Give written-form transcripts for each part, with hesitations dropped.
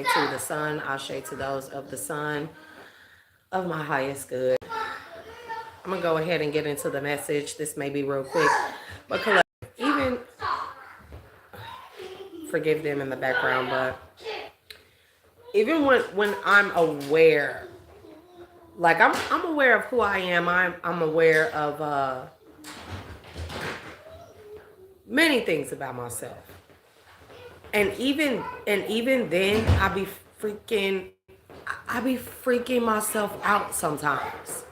to the sun, ashe to those of the sun of my highest good. I'm going to go ahead and get into the message. This may be real quick, but collect, even, forgive them in the background, but even when I'm aware, like I'm aware of who I am. I'm aware of many things about myself. And even then I be freaking myself out sometimes.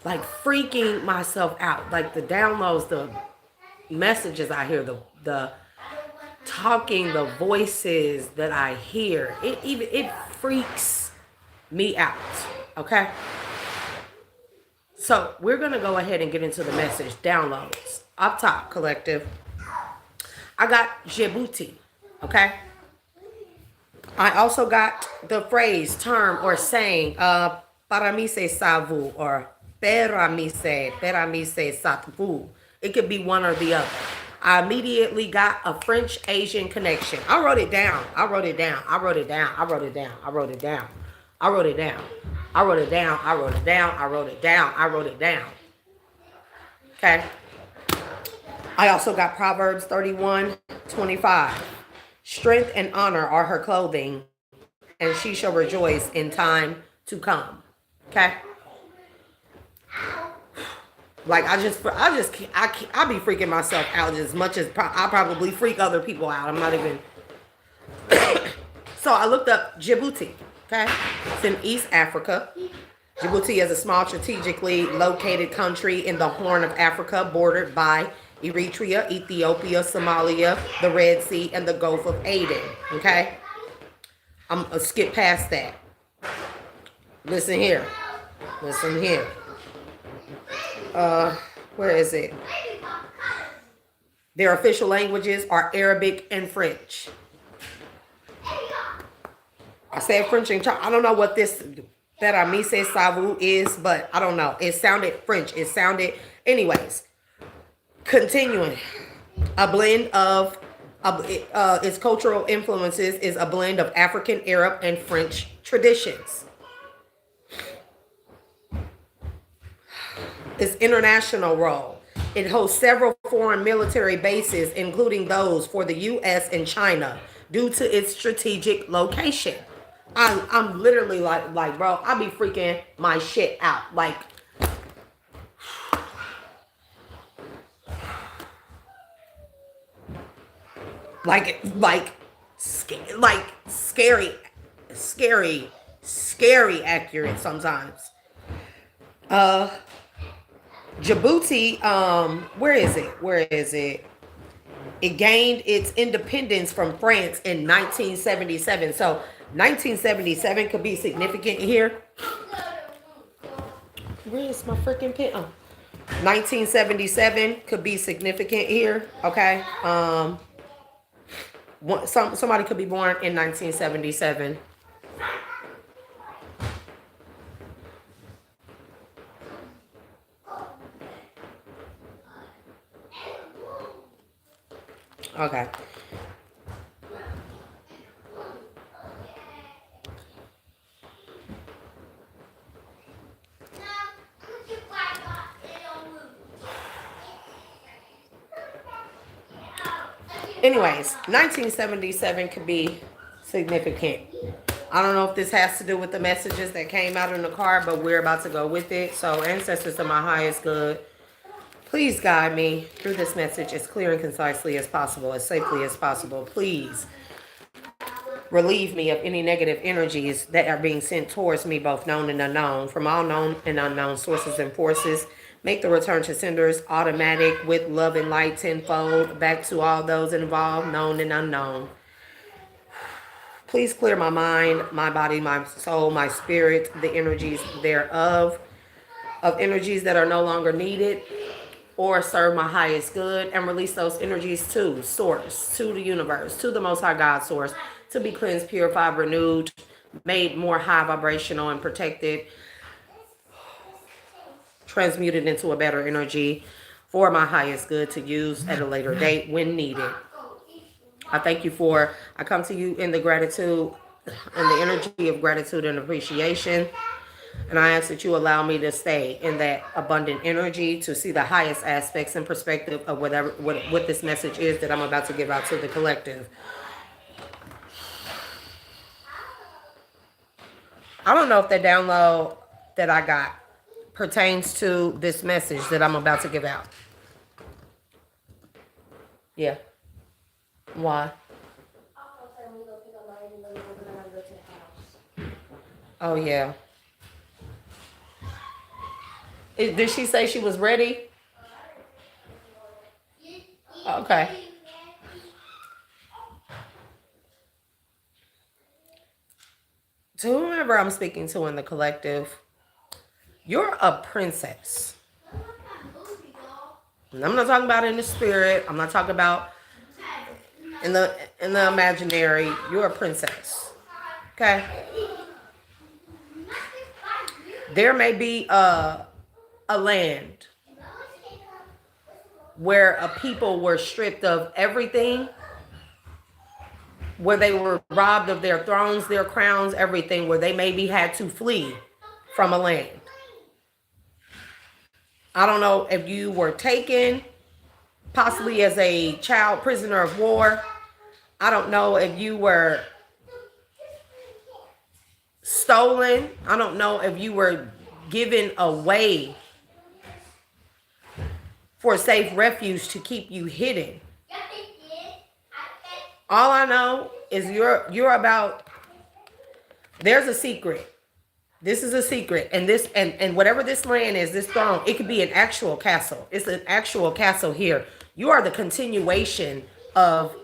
Like freaking myself out. Like the downloads, the messages I hear, the talking, the voices that I hear. It freaks me out. Okay? So we're gonna go ahead and get into the message. Downloads. Up top, collective. I got Djibouti. Okay? I also got the phrase, term, or saying, para mí c'est ça vous, or para mí c'est ça vous. It could be one or the other. I immediately got a French Asian connection. I wrote it down. I wrote it down. I wrote it down. I wrote it down. I wrote it down. I wrote it down. I wrote it down. I wrote it down. I wrote it down. I wrote it down. Okay. I also got Proverbs 31:25. Strength and honor are her clothing, and she shall rejoice in time to come. Okay? Like I be freaking myself out as much as I probably freak other people out. I'm not even. So I looked up Djibouti. Okay? It's in East Africa. Djibouti is a small, strategically located country in the Horn of Africa, bordered by Eritrea, Ethiopia, Somalia, the Red Sea, and the Gulf of Aden. Okay? I'm going to skip past that. Listen here. Listen here. Where is it? Their official languages are Arabic and French. I said French and Chinese. I don't know what this Teramise Savu is, but I don't know. It sounded French. It sounded... Anyways. Continuing. A blend of... its cultural influences is a blend of African, Arab, and French traditions. Its international role. It hosts several foreign military bases, including those for the U.S. and China, due to its strategic location. I'm literally like, bro, I be freaking my shit out. Like scary accurate sometimes. Djibouti, where is it? It gained its independence from France in 1977. So 1977 could be significant here. Where is my freaking pen? Oh. 1977 could be significant here. Okay. Somebody could be born in 1977. Okay. Anyways, 1977 could be significant. I don't know if this has to do with the messages that came out in the card, but we're about to go with it. So, ancestors of my highest good, please guide me through this message as clear and concisely as possible, as safely as possible. Please relieve me of any negative energies that are being sent towards me, both known and unknown, from all known and unknown sources and forces. Make the return to senders automatic with love and light tenfold back to all those involved, known and unknown. Please clear my mind, my body, my soul, my spirit, the energies thereof, of energies that are no longer needed or serve my highest good, and release those energies to source, to the universe, to the Most High God source, to be cleansed, purified, renewed, made more high vibrational and protected, transmuted into a better energy for my highest good to use at a later date when needed. I come to you in the gratitude in the energy of gratitude and appreciation. And I ask that you allow me to stay in that abundant energy to see the highest aspects and perspective of what this message is that I'm about to give out to the collective. I don't know if the download that I got pertains to this message that I'm about to give out. Yeah. Why? Oh, yeah. Did she say she was ready? Okay. To whomever I'm speaking to in the collective, you're a princess. And I'm not talking about in the spirit. I'm not talking about in the imaginary. You're a princess. Okay? There may be a land where a people were stripped of everything, where they were robbed of their thrones, their crowns, everything, where they maybe had to flee from a land. I don't know if you were taken, possibly as a child prisoner of war. I don't know if you were stolen. I don't know if you were given away for safe refuge to keep you hidden. All I know is you're about, there's a secret. This is a secret. And this and whatever this land is, this throne, it could be an actual castle. It's an actual castle here. You are the continuation of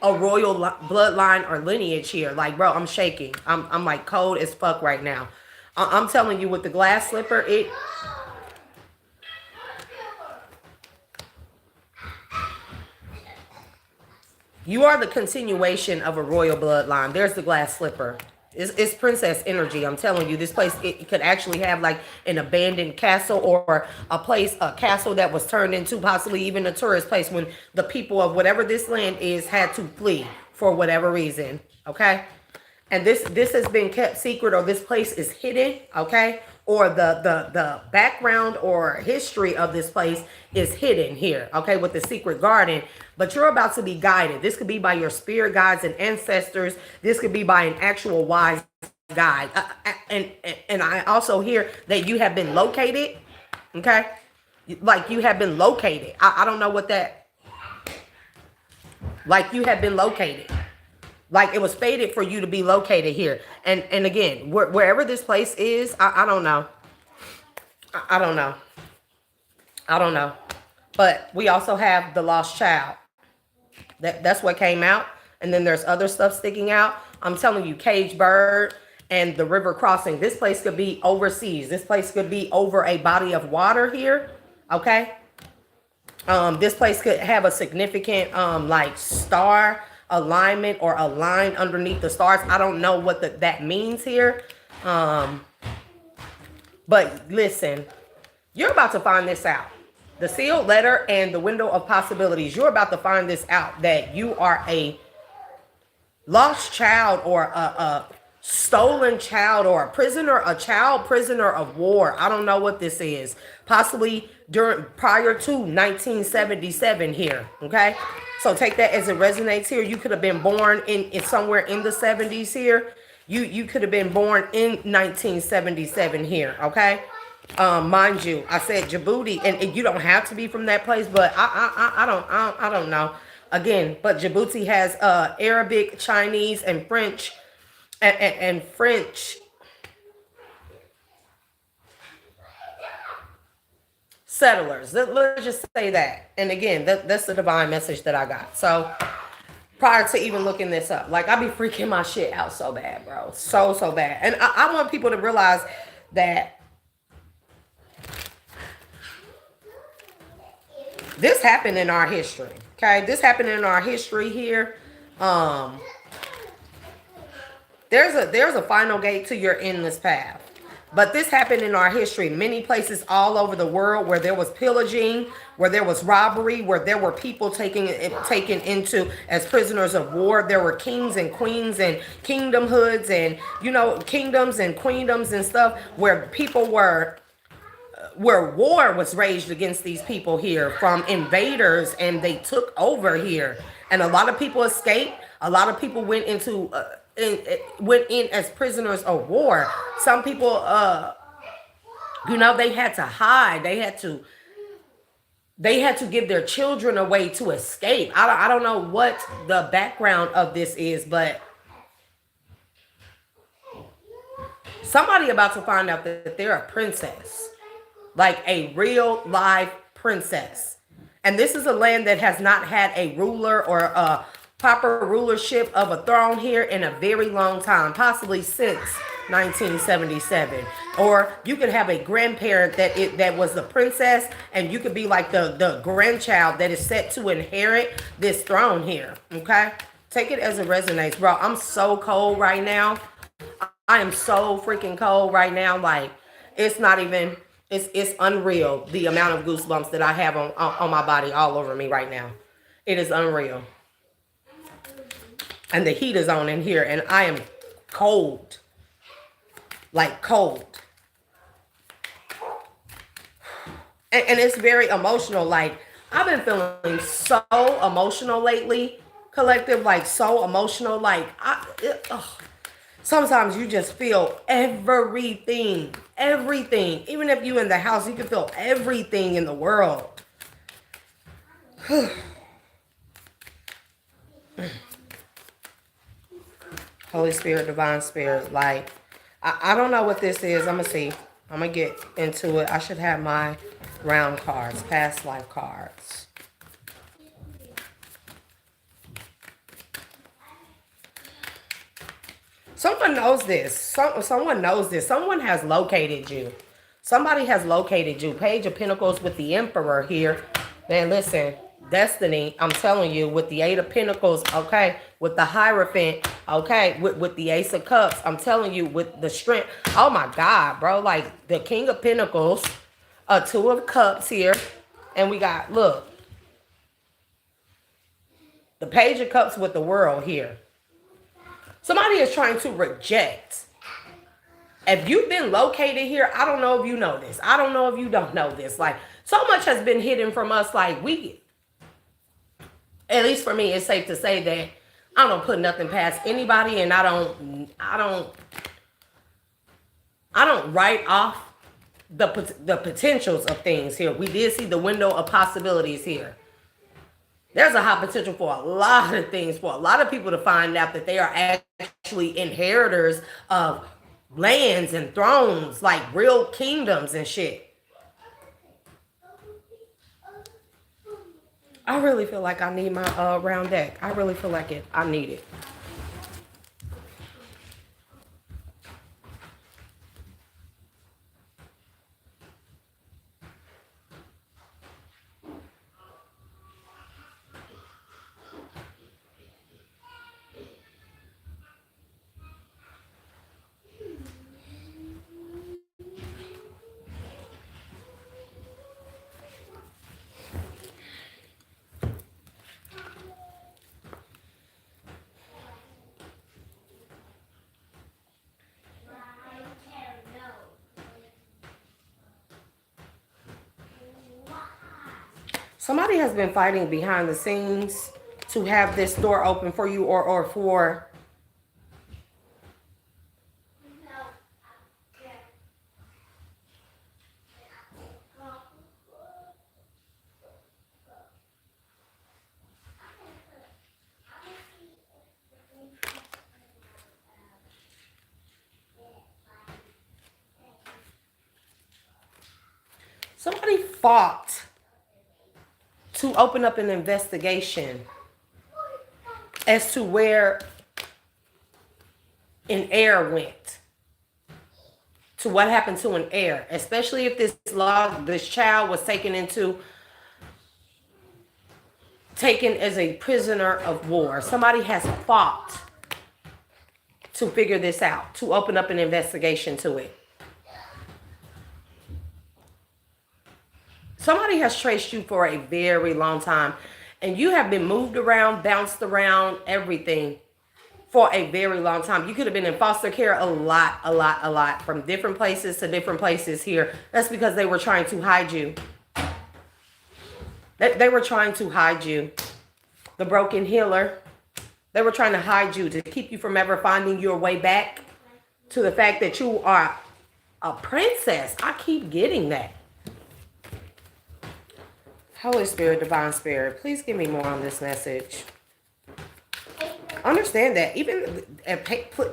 a royal bloodline or lineage here. Like, bro, I'm shaking. I'm like cold as fuck right now. I'm telling you, with the glass slipper, you are the continuation of a royal bloodline. There's the glass slipper. It's princess energy. I'm telling you, this place, it could actually have like an abandoned castle or a castle that was turned into possibly even a tourist place when the people of whatever this land is had to flee for whatever reason. Okay. And this has been kept secret, or this place is hidden. Okay. Or the background or history of this place is hidden here, okay, with the secret garden. But you're about to be guided. This could be by your spirit guides and ancestors. This could be by an actual wise guide. And I also hear that you have been located, okay? Like you have been located. I don't know what that, like you have been located. Like it was fated for you to be located here. And again, wherever this place is, I don't know. I don't know. I don't know. But we also have the lost child. That's what came out. And then there's other stuff sticking out. I'm telling you, caged bird and the river crossing. This place could be overseas. This place could be over a body of water here. Okay. This place could have a significant like star alignment or a line underneath the stars. I don't know what that means here. But listen, you're about to find this out. The sealed letter and the window of possibilities. You're about to find this out, that you are a lost child or a stolen child or a child prisoner of war. I don't know what this is. Possibly prior to 1977 here. Okay. So take that as it resonates here. You could have been born in somewhere in the 70s here. You could have been born in 1977 here. Okay. Mind you, I said Djibouti, and you don't have to be from that place, but I don't know. Again, but Djibouti has Arabic, Chinese, and French, and French settlers. Let's just say that. And again, that's the divine message that I got. So prior to even looking this up, like I be freaking my shit out so bad, bro, so bad. And I want people to realize that this happened in our history. Okay, this happened in our history here. There's a final gate to your endless path. But this happened in our history, many places all over the world where there was pillaging, where there was robbery, where there were people taken into as prisoners of war. There were kings and queens and kingdomhoods and kingdoms and queendoms and stuff where people were where war was raged against these people here from invaders, and they took over here, and a lot of people escaped. A lot of people went went in as prisoners of war. Some people they had to hide. They had to give their children away to escape. I don't know what the background of this is, but somebody about to find out that they're a princess, like a real live princess. And this is a land that has not had a ruler or a proper rulership of a throne here in a very long time, possibly since 1977. Or you could have a grandparent that was the princess, and you could be like the grandchild that is set to inherit this throne here. Okay? Take it as it resonates, bro. I'm so cold right now. I am so freaking cold right now. Like, it's not even, it's unreal the amount of goosebumps that I have on my body all over me right now. It is unreal. And the heat is on in here, and I am cold. Like cold. And it's very emotional. Like, I've been feeling so emotional lately, collective, like so emotional. Like, sometimes you just feel everything. Even if you in the house, you can feel everything in the world. Holy Spirit, Divine Spirit, like, I don't know what this is. I'm going to see. I'm going to get into it. I should have my round cards, past life cards. Someone knows this. Someone knows this. Someone has located you. Somebody has located you. Page of Pentacles with the Emperor here. Man, listen. Destiny, I'm telling you, with the Eight of Pentacles, okay, with the Hierophant, okay, with the Ace of Cups, I'm telling you, with the Strength. Oh my God, bro, like the King of Pentacles, Two of Cups here, and we got, look, the Page of Cups with the World here. Somebody is trying to reject. If you've been located here, I don't know if you know this. I don't know if you don't know this. Like, so much has been hidden from us. Like, at least for me, it's safe to say that I don't put nothing past anybody, and I don't write off the potentials of things here. We did see the window of possibilities here. There's a high potential for a lot of things, for a lot of people to find out that they are actually inheritors of lands and thrones, like real kingdoms and shit. I really feel like I need my round deck. I really feel like I need it. Somebody has been fighting behind the scenes to have this door open for you, or for somebody fought to open up an investigation as to where an heir went, to what happened to an heir, especially if this child was taken as a prisoner of war. Somebody has fought to figure this out, to open up an investigation to it. Somebody has traced you for a very long time, and you have been moved around, bounced around, everything for a very long time. You could have been in foster care a lot, from different places to different places here. That's because they were trying to hide you. They were trying to hide you. The broken healer. They were trying to hide you to keep you from ever finding your way back to the fact that you are a princess. I keep getting that. Holy Spirit, Divine Spirit, please give me more on this message. Understand that even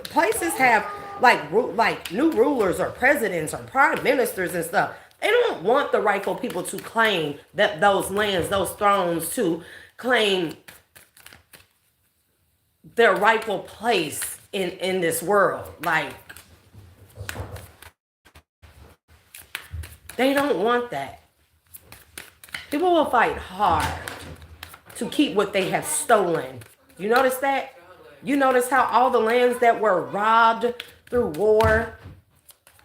places have like new rulers or presidents or prime ministers and stuff. They don't want the rightful people to claim that those lands, those thrones, to claim their rightful place in this world. Like, they don't want that. People will fight hard to keep what they have stolen. You notice that? You notice how all the lands that were robbed through war,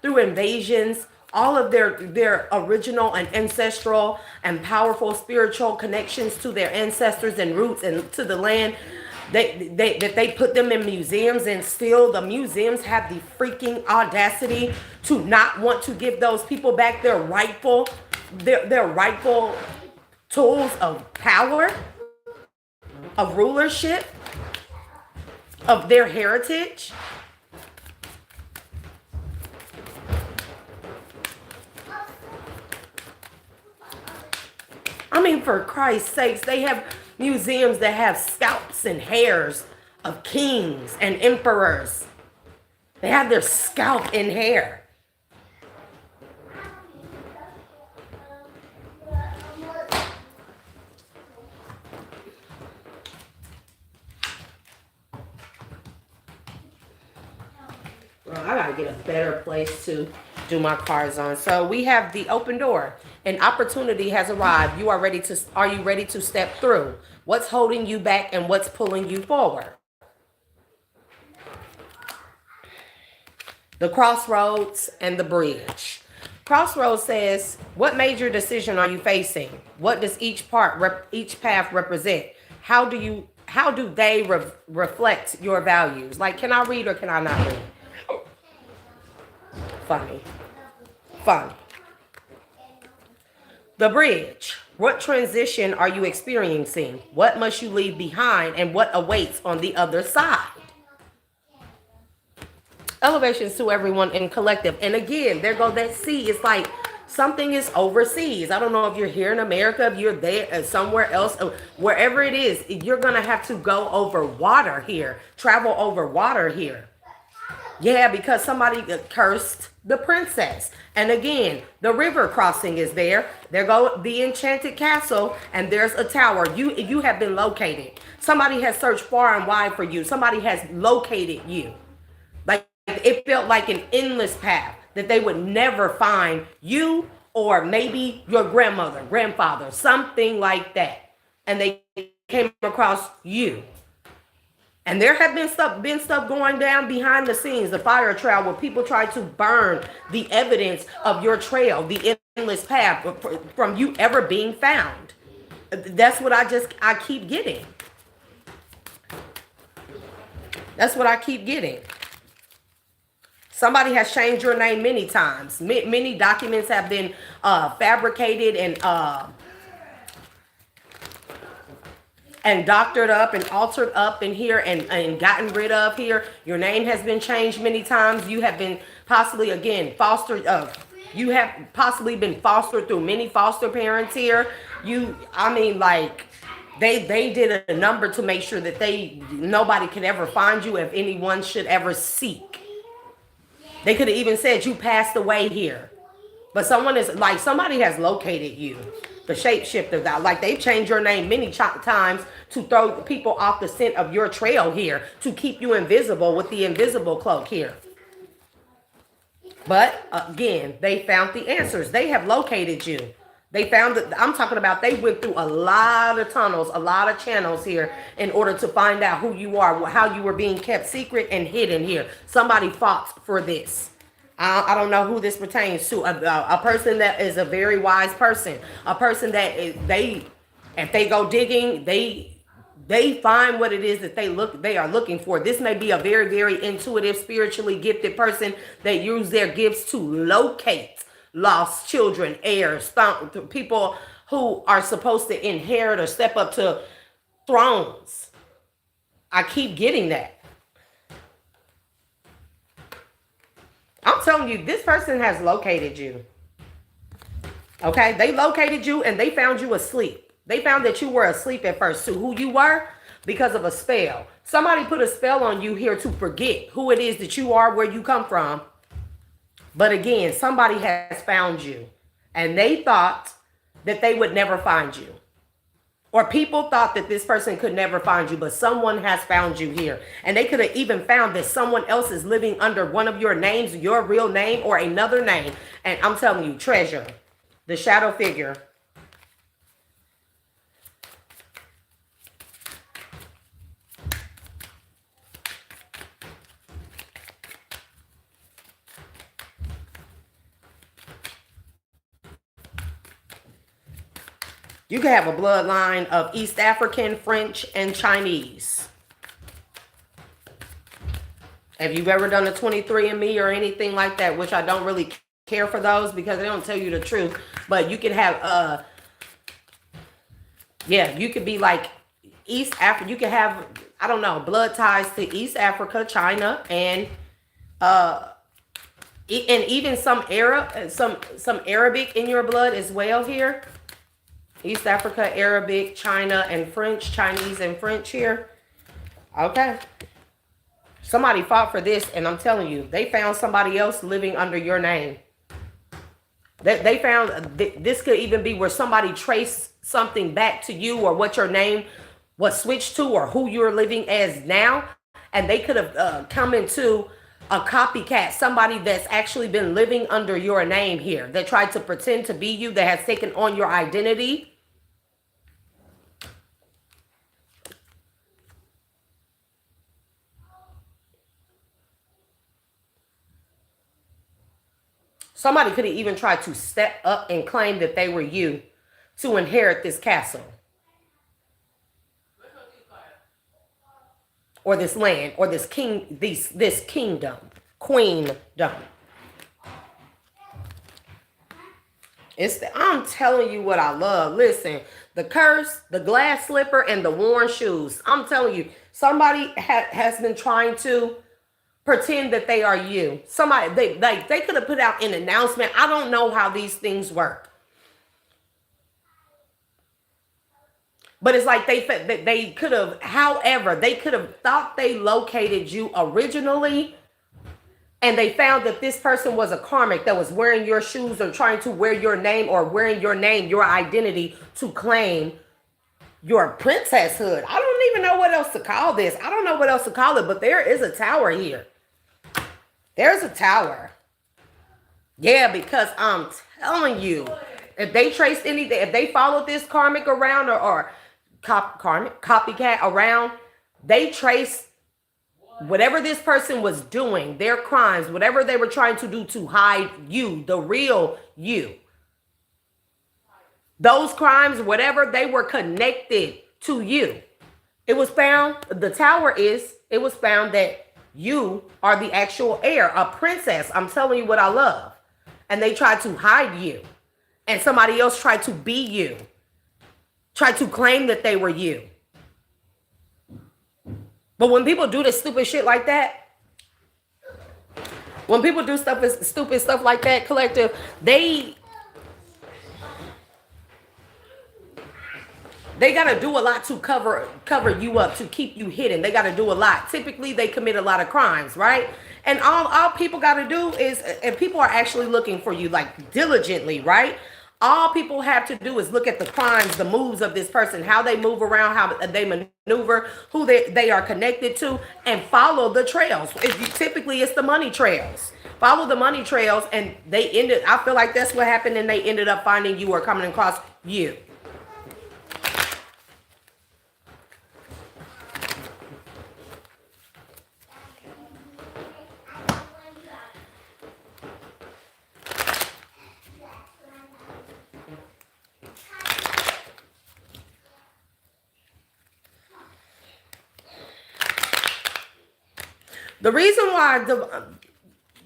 through invasions, all of their original and ancestral and powerful spiritual connections to their ancestors and roots and to the land, they put them in museums, and still the museums have the freaking audacity to not want to give those people back their rightful tools of power, of rulership, of their heritage. I mean, for Christ's sakes, they have museums that have scalps and hairs of kings and emperors. They have their scalp and hair. Well, I gotta get a better place to do my cards on. So we have the open door. An opportunity has arrived. Are you ready to step through? What's holding you back and what's pulling you forward? The crossroads and the bridge. Crossroads says, what major decision are you facing? What does each path represent? How do they reflect your values? Like, can I read or can I not read? Funny. The bridge. What transition are you experiencing? What must you leave behind and what awaits on the other side? Elevations to everyone in collective. And again, there goes that sea. It's like something is overseas. I don't know if you're here in America, if you're there somewhere else, wherever it is, you're going to have to go over water here, travel over water here. Yeah, because somebody cursed the princess. And again, the river crossing is there. There go the enchanted castle, and there's a tower. You have been located. Somebody has searched far and wide for you. Somebody has located you. Like, it felt like an endless path that they would never find you, or maybe your grandmother, grandfather, something like that. And they came across you. And there have been stuff going down behind the scenes, the fire trail, where people try to burn the evidence of your trail, the endless path from you ever being found. That's what I keep getting. That's what I keep getting. Somebody has changed your name many times. Many documents have been fabricated and doctored up and altered up in here and gotten rid of here. Your name has been changed many times. You have been possibly, again, fostered. You have possibly been fostered through many foster parents here. They did a number to make sure that nobody could ever find you if anyone should ever seek. They could have even said you passed away here. But somebody has located you. The shapeshifter, like they've changed your name many times to throw people off the scent of your trail here, to keep you invisible with the invisible cloak here. But again, they found the answers. They have located you. They found that, I'm talking about, they went through a lot of tunnels, a lot of channels here in order to find out who you are, how you were being kept secret and hidden here. Somebody fought for this. I don't know who this pertains to. A person that is a very wise person, a person that is, if they go digging, they find what it is that they are looking for. This may be a very, very intuitive, spiritually gifted person that use their gifts to locate lost children, heirs, people who are supposed to inherit or step up to thrones. I keep getting that. I'm telling you, this person has located you. Okay? They located you and they found you asleep. They found that you were asleep at first too. Who you were? Because of a spell. Somebody put a spell on you here to forget who it is that you are, where you come from. But again, somebody has found you. And they thought that they would never find you. Or people thought that this person could never find you, but someone has found you here. And they could have even found that someone else is living under one of your names, your real name, or another name. And I'm telling you, treasure, the shadow figure. You can have a bloodline of East African, French, and Chinese. If you've ever done a 23andMe or anything like that, which I don't really care for those because they don't tell you the truth, but you can have, yeah, you could be like East Africa. You can have, I don't know, blood ties to East Africa, China, and even some Arab, some Arabic in your blood as well here. East Africa, Arabic, China, and French, Chinese and French here. Okay. Somebody fought for this, and I'm telling you, they found somebody else living under your name. They found, this could even be where somebody traced something back to you or what your name was switched to or who you're living as now. And they could have come into a copycat, somebody that's actually been living under your name here, that tried to pretend to be you, that has taken on your identity. Somebody could have even tried to step up and claim that they were you to inherit this castle or this land or this kingdom, queendom. I'm telling you what I love. Listen, the curse, the glass slipper, and the worn shoes. I'm telling you, somebody has been trying to pretend that they are you. Somebody, they could have put out an announcement. I don't know how these things work. But it's like they could have, however, they could have thought they located you originally. And they found that this person was a karmic that was wearing your shoes or trying to wear your name or wearing your name, your identity to claim your princesshood. I don't even know what else to call this. I don't know what else to call it, but there is a tower here. There's a tower. Yeah, because I'm telling you, if they traced anything, if they followed this karmic around or copycat around, they traced whatever this person was doing, their crimes, whatever they were trying to do to hide you, the real you. Those crimes, whatever, they were connected to you. It was found, it was found that you are the actual heir, a princess. I'm telling you what I love. And they tried to hide you. And somebody else tried to be you. Tried to claim that they were you. But when people do this stupid shit like that, when people do stupid stuff like that, collective, they got to do a lot to cover you up, to keep you hidden. They got to do a lot. Typically, they commit a lot of crimes, right? And all people got to do is, if people are actually looking for you, like diligently, right? All people have to do is look at the crimes, the moves of this person, how they move around, how they maneuver, who they are connected to, and follow the trails. Typically, it's the money trails. Follow the money trails, and I feel like that's what happened, and they ended up finding you or coming across you. The reason why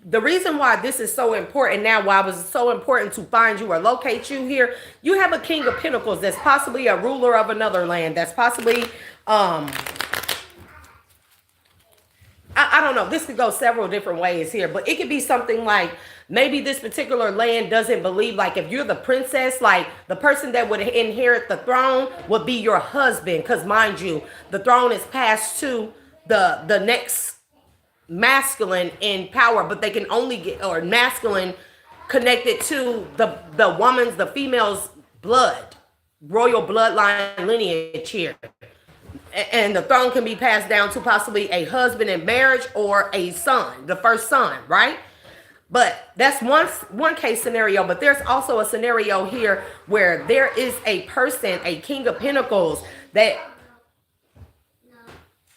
the reason why this is so important now, why it was so important to find you or locate you here, you have a King of Pentacles that's possibly a ruler of another land. That's possibly, I don't know. This could go several different ways here, but it could be something like maybe this particular land doesn't believe, like if you're the princess, like the person that would inherit the throne would be your husband. Because mind you, the throne is passed to the next masculine in power, but they can only get, or masculine connected to the female's blood, royal bloodline lineage here. And the throne can be passed down to possibly a husband in marriage or a son, the first son, right? But that's one case scenario. But there's also a scenario here where there is a person, a King of Pentacles, that,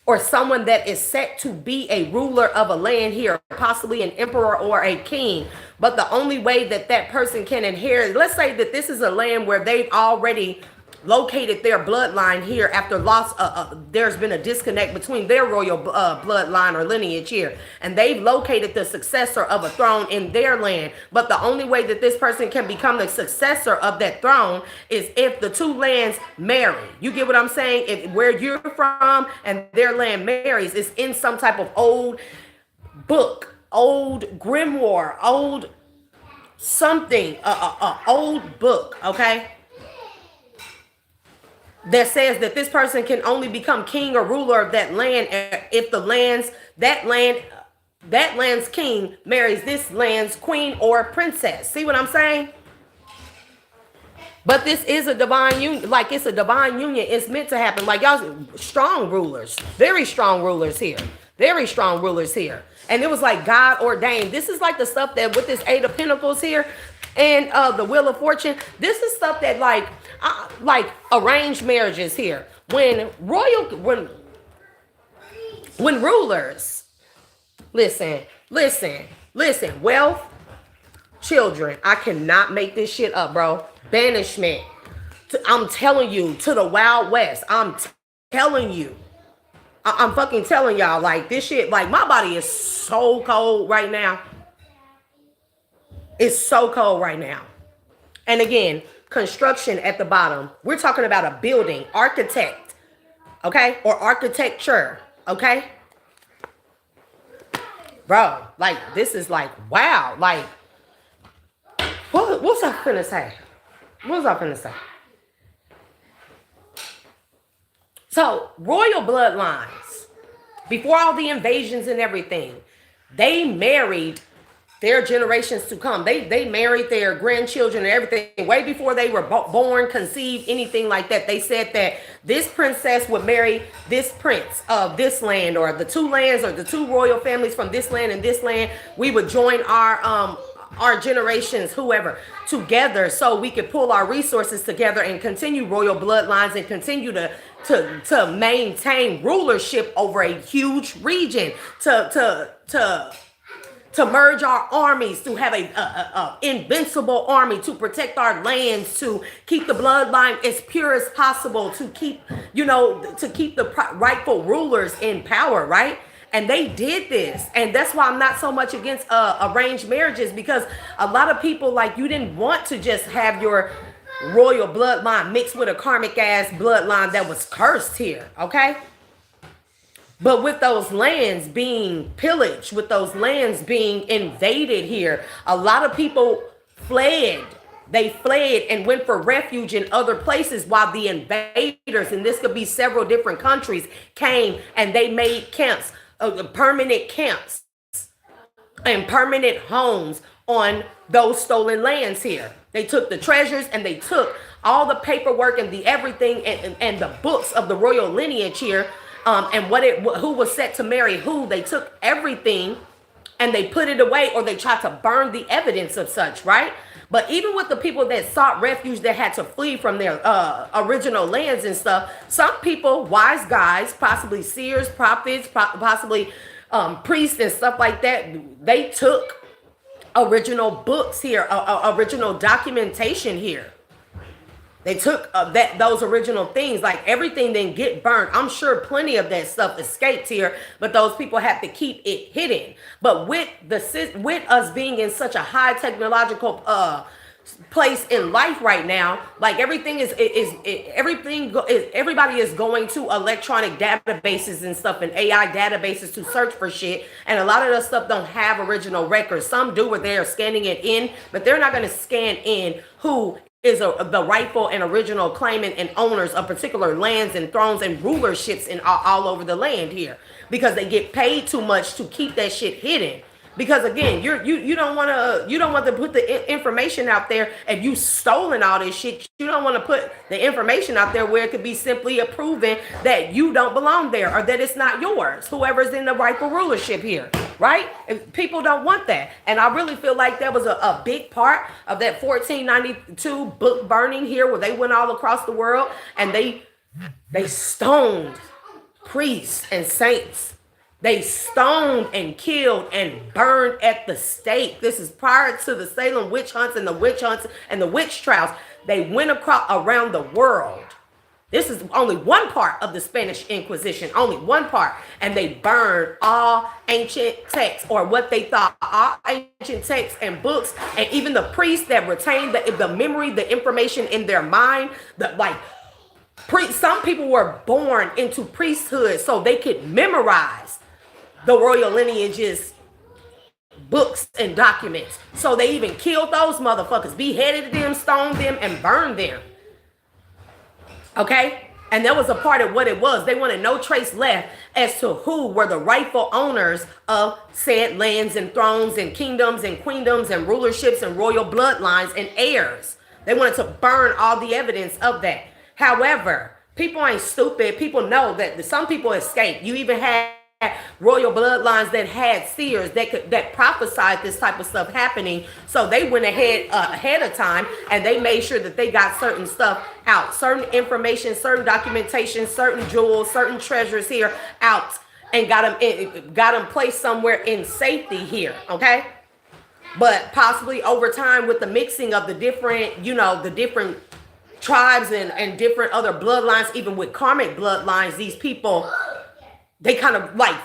or someone that is set to be a ruler of a land here, possibly an emperor or a king. But the only way that that person can inherit, let's say that this is a land where they've already located their bloodline here after loss. There's been a disconnect between their royal bloodline or lineage here, and they've located the successor of a throne in their land. But the only way that this person can become the successor of that throne is if the two lands marry. You get what I'm saying? If where you're from and their land marries, it's in some type of old book, old grimoire, old something, old book, okay, that says that this person can only become king or ruler of that land if that land's king marries this land's queen or princess. See what I'm saying? But this is a divine union. Like, it's a divine union. It's meant to happen. Like, y'all strong rulers, very strong rulers here, very strong rulers here. And it was like God ordained. This is like the stuff that with this Eight of Pentacles here and the Wheel of Fortune. This is stuff that like arranged marriages here. When rulers, listen, wealth, children, I cannot make this shit up, bro. Banishment. I'm telling you, to the Wild West. I'm telling you. I'm fucking telling y'all, like, this shit, like, my body is so cold right now. It's so cold right now. And again, construction at the bottom. We're talking about a building, architect, okay? Or architecture, okay? Bro, like, this is like, wow. Like, what's I finna say? What's I finna say? So, royal bloodlines, before all the invasions and everything, they married their generations to come. They married their grandchildren and everything way before they were born, conceived, anything like that. They said that this princess would marry this prince of this land, or the two lands, or the two royal families from this land and this land. We would join our generations, whoever, together, so we could pull our resources together and continue royal bloodlines and continue to maintain rulership over a huge region, to merge our armies, to have a invincible army, to protect our lands, to keep the bloodline as pure as possible, to keep, to keep the rightful rulers in power, right? And they did this. And that's why I'm not so much against arranged marriages, because a lot of people, like, you didn't want to just have your royal bloodline mixed with a karmic ass bloodline that was cursed here, okay? But with those lands being pillaged, with those lands being invaded here, a lot of people fled. They fled and went for refuge in other places, while the invaders, and this could be several different countries, came and they made camps, permanent camps and permanent homes on those stolen lands here. They took the treasures and they took all the paperwork and the everything and the books of the royal lineage here. And who was set to marry who. They took everything and they put it away, or they tried to burn the evidence of such, right? But even with the people that sought refuge, that had to flee from their original lands and stuff, some people, wise guys, possibly seers, prophets, possibly priests and stuff like that, they took original books here, original documentation here. They took those original things, like everything didn't get burned. I'm sure plenty of that stuff escaped here, but those people have to keep it hidden. But with us being in such a high technological place in life right now, like everything everybody is going to electronic databases and stuff and AI databases to search for shit, and a lot of the stuff don't have original records. Some do, where they are scanning it in, but they're not going to scan in who is the rightful and original claimant and owners of particular lands and thrones and rulerships in all over the land here, because they get paid too much to keep that shit hidden. Because again, you don't want to put the information out there, and you stolen all this shit. You don't want to put the information out there where it could be simply proven that you don't belong there, or that it's not yours, whoever's in the rightful rulership here, right? People don't want that. And I really feel like that was a big part of that 1492 book burning here, where they went all across the world and they stoned priests and saints. They stoned and killed and burned at the stake. This is prior to the Salem witch hunts and the witch trials. They went around the world. This is only one part of the Spanish Inquisition, only one part. And they burned all ancient texts, or what they thought all ancient texts and books, and even the priests that retained the memory, the information in their mind. Some people were born into priesthood so they could memorize the royal lineages, books, and documents. So they even killed those motherfuckers, beheaded them, stoned them, and burned them. Okay? And that was a part of what it was. They wanted no trace left as to who were the rightful owners of said lands and thrones and kingdoms and queendoms and rulerships and royal bloodlines and heirs. They wanted to burn all the evidence of that. However, people ain't stupid. People know that some people escaped. You even had royal bloodlines that had seers that prophesied this type of stuff happening. So they went ahead of time, and they made sure that they got certain stuff out, certain information, certain documentation, certain jewels, certain treasures here out, and got them placed somewhere in safety here. Okay. But possibly over time, with the mixing of the different tribes and different other bloodlines, even with karmic bloodlines, these people, they kind of like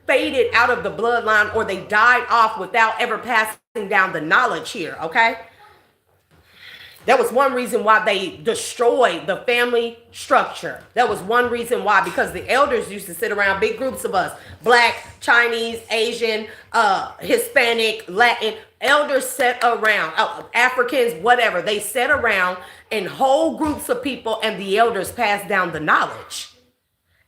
faded out of the bloodline, or they died off without ever passing down the knowledge here, okay? That was one reason why they destroyed the family structure. That was one reason why, because the elders used to sit around, big groups of us, Black, Chinese, Asian, Hispanic, Latin, elders sat around, Africans, whatever. They sat around in whole groups of people, and the elders passed down the knowledge.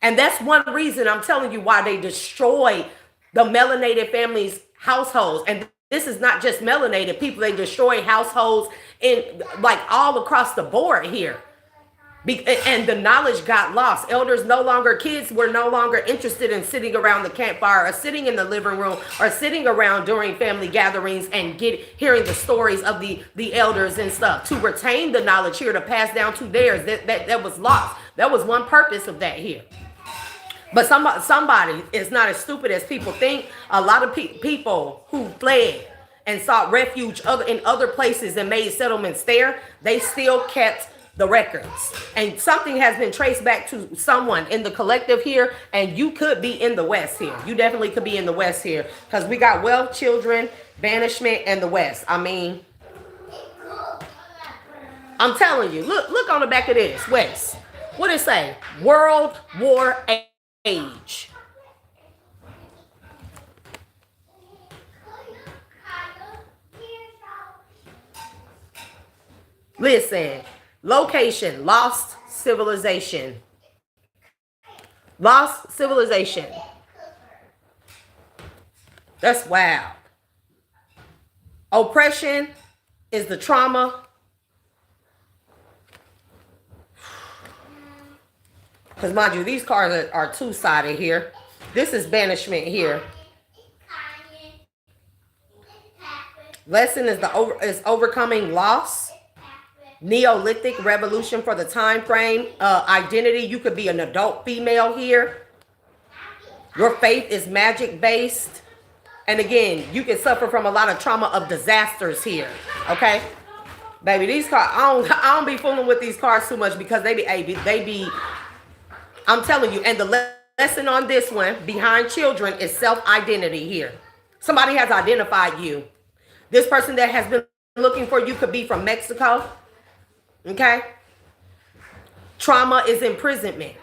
And that's one reason I'm telling you why they destroyed the melanated families' households. And this is not just melanated people. They destroy households in like all across the board here. And the knowledge got lost. Kids were no longer interested in sitting around the campfire, or sitting in the living room, or sitting around during family gatherings and hearing the stories of the elders and stuff, to retain the knowledge here, to pass down to theirs. That was lost. That was one purpose of that here. But somebody is not as stupid as people think. A lot of people who fled and sought refuge in other places and made settlements there, they still kept the records. And something has been traced back to someone in the collective here, and you could be in the West here. You definitely could be in the West here, because we got wealth, children, banishment, and the West. I mean, I'm telling you, look on the back of this, West. What did it say? World War Age. Listen, location, lost civilization. Lost civilization. That's wild. Oppression is the trauma. Because mind you, these cards are two-sided here. This is banishment here. Lesson is overcoming loss. Neolithic revolution for the time frame. Identity, you could be an adult female here. Your faith is magic based. And again, you can suffer from a lot of trauma of disasters here. Okay? Baby, these cards, I don't be fooling with these cards too much because they be, I'm telling you, and the lesson on this one, behind children, is self-identity here. Somebody has identified you. This person that has been looking for you could be from Mexico. Okay? Trauma is imprisonment.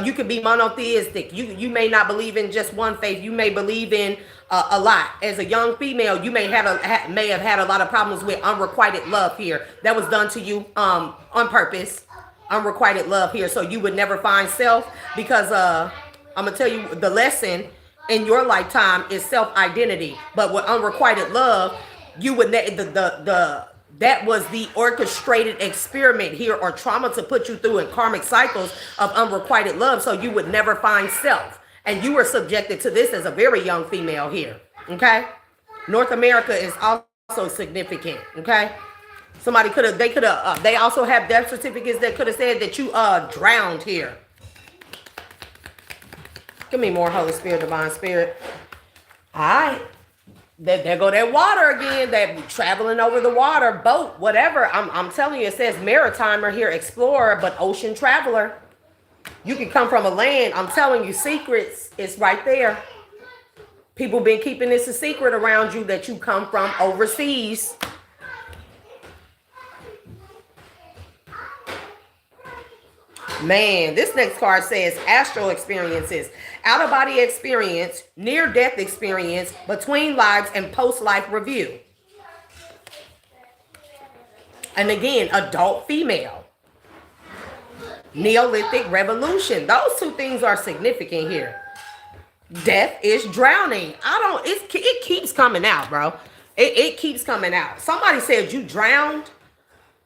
You could be monotheistic. You may not believe in just one faith. You may believe in a lot. As a young female, you may have had a lot of problems with unrequited love here. That was done to you on purpose. Unrequited love here, so you would never find self, because I'm gonna tell you the lesson in your lifetime is self-identity. But with unrequited love, you would that was the orchestrated experiment here, or trauma, to put you through in karmic cycles of unrequited love, so you would never find self. And you were subjected to this as a very young female here. Okay, North America is also significant. Okay. Somebody they also have death certificates that could have said that you drowned here. Give me more, Holy Spirit, Divine Spirit. All right. There go that water again, that traveling over the water, boat, whatever. I'm telling you, it says maritimer here, explorer, but ocean traveler. You can come from a land. I'm telling you, secrets, it's right there. People been keeping this a secret around you that you come from overseas. Man, this next card says astral experiences, out-of-body experience, near-death experience, between lives, and post-life review. And again, adult female. Neolithic revolution. Those two things are significant here. Death is drowning. It keeps coming out, bro. It keeps coming out. Somebody said you drowned.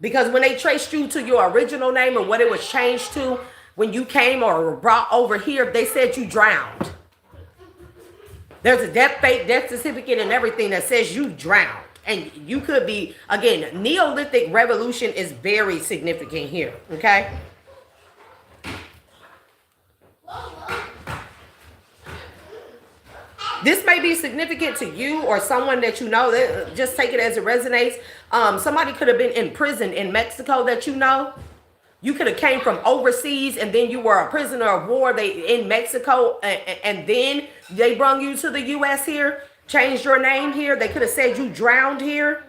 Because when they traced you to your original name, or what it was changed to when you came or were brought over here, they said you drowned. There's a fake death certificate and everything that says you drowned. And you could be, again, Neolithic revolution is very significant here. Okay? This may be significant to you or someone that you know. That, just take it as it resonates. Somebody could have been imprisoned in Mexico that you know. You could have came from overseas and then you were a prisoner of war in Mexico, and then they brung you to the U.S. here, changed your name here. They could have said you drowned here.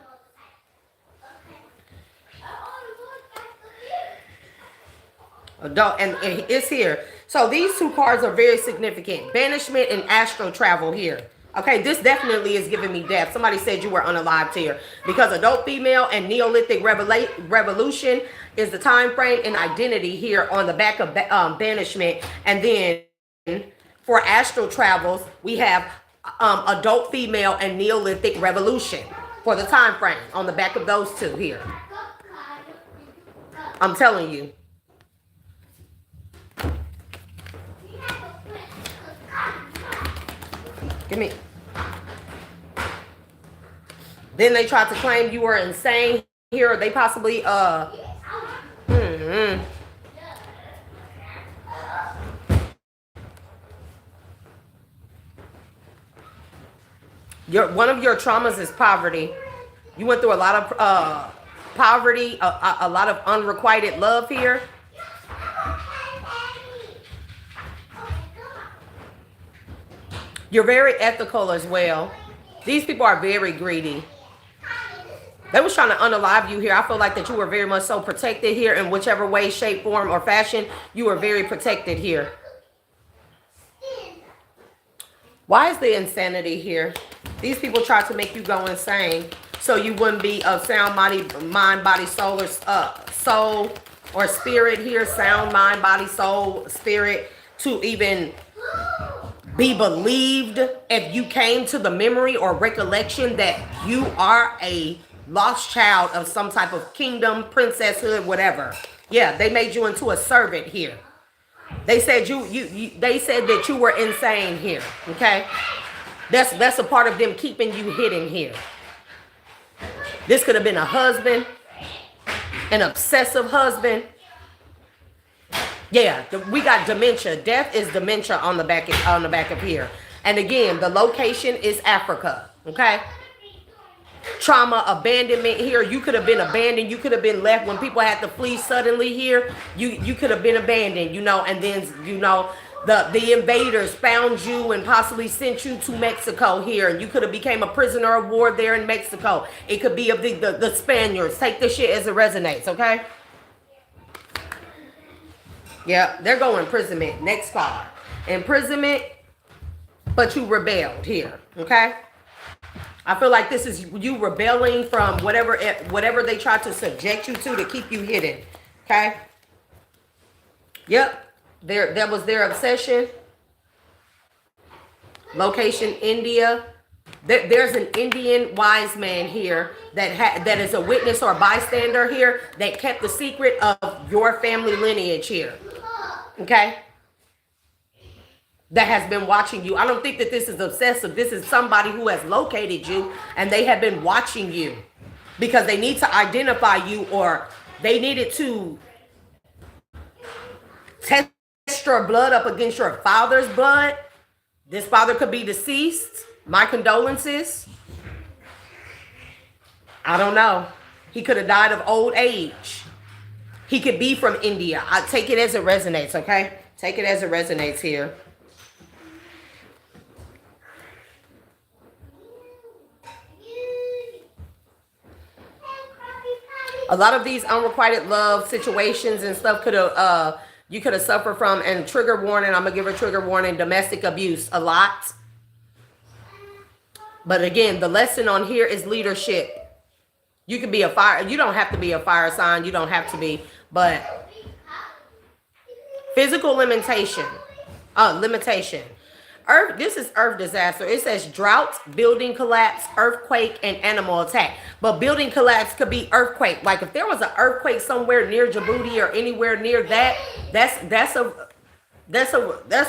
Adult, and it's here. So these two cards are very significant. Banishment and astral travel here. Okay, this definitely is giving me death. Somebody said you were unalived here. Because adult female and Neolithic revolution is the time frame and identity here on the back of banishment. And then for astral travels, we have adult female and Neolithic revolution for the time frame on the back of those two here. I'm telling you. Give me. Then they tried to claim you were insane here. Or they possibly one of your traumas is poverty. You went through a lot of poverty, a lot of unrequited love here. You're very ethical as well. These people are very greedy. They was trying to unalive you here. I feel like that you were very much so protected here in whichever way, shape, form, or fashion. You were very protected here. Why is the insanity here? These people tried to make you go insane so you wouldn't be a sound mind, body, soul, or spirit here. Sound mind, body, soul, spirit, to even be believed if you came to the memory or recollection that you are a lost child of some type of kingdom, princesshood, whatever. Yeah, they made you into a servant here. They said they said that you were insane here. Okay, that's a part of them keeping you hidden here. This could have been a husband, an obsessive husband. Yeah, we got dementia. Death is dementia on the back of here. And again, the location is Africa. Okay. trauma, abandonment here. You could have been abandoned. You could have been left when people had to flee suddenly here. You could have been abandoned, you know, and then, you know, the invaders found you and possibly sent you to Mexico here, and you could have became a prisoner of war there in Mexico. It could be of the Spaniards. Take this shit as it resonates, okay? Yeah, they're going imprisonment. Next card. Imprisonment, but you rebelled here, okay? I feel like this is you rebelling from whatever they tried to subject you to keep you hidden, okay? Yep, that was their obsession. Location, India. There's an Indian wise man here that is a witness or bystander here that kept the secret of your family lineage here, okay? That has been watching you. I don't think that this is obsessive. This is somebody who has located you and they have been watching you because they need to identify you, or they needed to test your blood up against your father's blood. This father could be deceased. My condolences. I don't know. He could have died of old age. He could be from India. I take it as it resonates, okay? Take it as it resonates here. A lot of these unrequited love situations and stuff could have you could have suffered from. And trigger warning, I'm gonna give a trigger warning: domestic abuse a lot. But again, the lesson on here is leadership. You can be a fire. You don't have to be a fire sign. You don't have to be, but physical limitation. Limitation. Earth, this is earth disaster. It says drought, building collapse, earthquake, and animal attack. But building collapse could be earthquake. Like if there was an earthquake somewhere near Djibouti or anywhere near that, that's